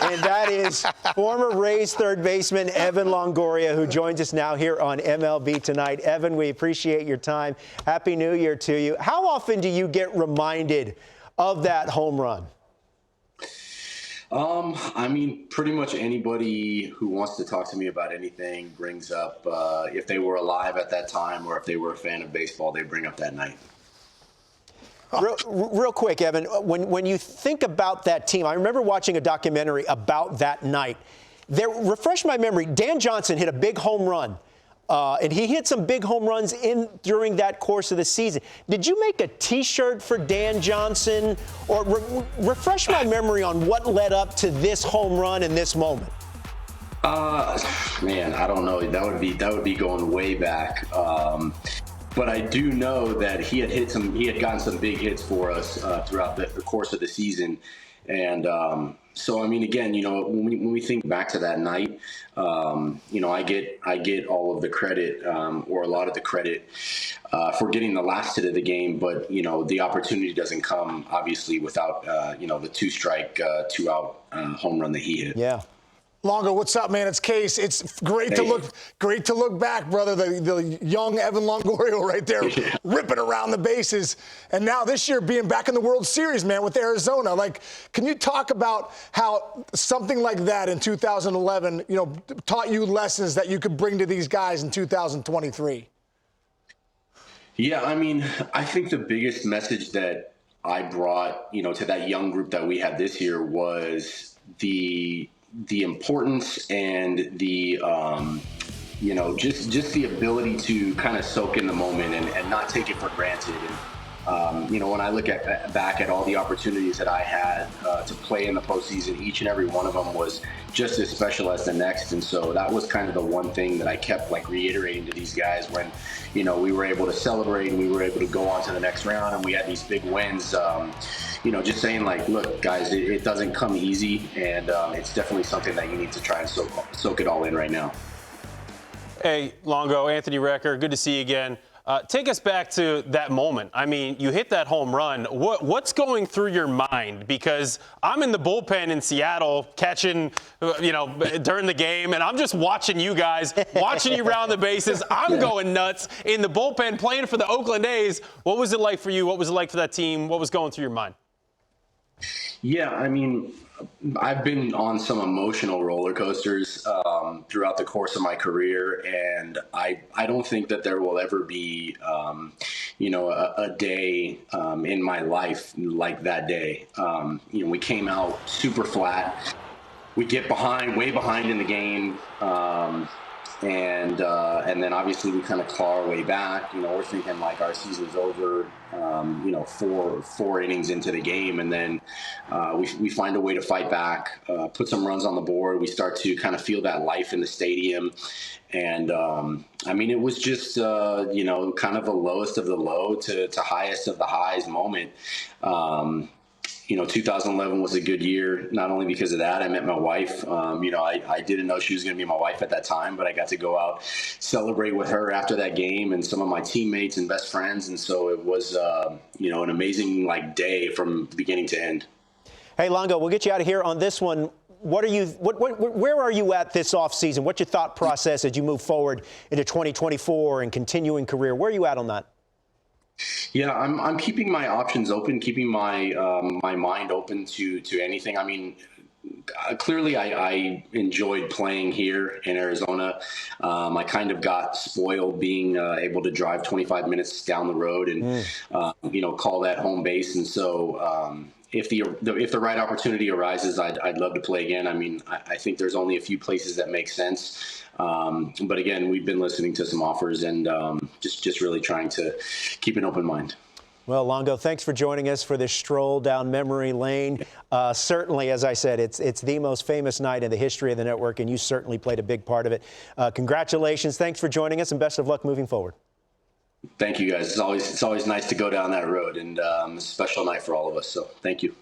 And that is former Rays third baseman Evan Longoria, who joins us now here on MLB Tonight. Evan, we appreciate your time. Happy New Year to you. How often do you get reminded of that home run? I mean, pretty much anybody who wants to talk to me about anything brings up, if they were alive at that time or if they were a fan of baseball, they bring up that night. Real quick, Evan, when you think about that team, I remember watching a documentary about that night. Refresh my memory, Dan Johnson hit a big home run, and he hit some big home runs during that course of the season. Did you make a T-shirt for Dan Johnson? Or refresh my memory on what led up to this home run and this moment. Man, I don't know. That would be going way back. But I do know that he had gotten some big hits for us throughout the course of the season. And so, I mean, again, when we think back to that night, I get all of the credit or a lot of the credit for getting the last hit of the game. But, the opportunity doesn't come, obviously, without, the two-strike, two-out home run that he hit. Yeah. Longo, what's up, man? It's Case. It's great to look back, brother. The young Evan Longoria right there, ripping around the bases, and now this year being back in the World Series, man, with Arizona. Like, can you talk about how something like that in 2011, taught you lessons that you could bring to these guys in 2023? Yeah, I mean, I think the biggest message that I brought, to that young group that we had this year was the importance and the just the ability to kind of soak in the moment and not take it for granted. And when I look back at all the opportunities that I had to play in the postseason, each and every one of them was just as special as the next. And so that was kind of the one thing that I kept reiterating to these guys when we were able to celebrate and we were able to go on to the next round and we had these big wins. Just saying, look, guys, it doesn't come easy, and it's definitely something that you need to try and soak it all in right now. Hey, Longo, Anthony Recker, good to see you again. Take us back to that moment. I mean, you hit that home run. What's going through your mind? Because I'm in the bullpen in Seattle catching, during the game, and I'm just watching you guys, watching you round the bases. I'm going nuts in the bullpen playing for the Oakland A's. What was it like for you? What was it like for that team? What was going through your mind? Yeah, I mean, I've been on some emotional roller coasters throughout the course of my career, and I don't think that there will ever be, a day in my life like that day. We came out super flat. We get way behind in the game. And then obviously we kind of claw our way back. We're thinking our season's over, four innings into the game. And then we find a way to fight back, put some runs on the board. We start to kind of feel that life in the stadium. And, it was just, kind of the lowest of the low to highest of the highs moment. 2011 was a good year, not only because of that. I met my wife. I didn't know she was going to be my wife at that time, but I got to go out, celebrate with her after that game and some of my teammates and best friends. And so it was, an amazing day from beginning to end. Hey, Longo, we'll get you out of here on this one. Where are you at this offseason? What's your thought process as you move forward into 2024 and continuing career? Where are you at on that? Yeah, I'm keeping my options open, keeping my my mind open to anything. I mean, clearly I enjoyed playing here in Arizona. I kind of got spoiled being able to drive 25 minutes down the road and call that home base. And so if the right opportunity arises, I'd love to play again. I mean, I think there's only a few places that make sense. But again, we've been listening to some offers and just really trying to keep an open mind. Well, Longo, thanks for joining us for this stroll down memory lane. Certainly, as I said, it's the most famous night in the history of the network, and you certainly played a big part of it. Congratulations. Thanks for joining us, and best of luck moving forward. Thank you, guys. It's always nice to go down that road, and a special night for all of us. So thank you.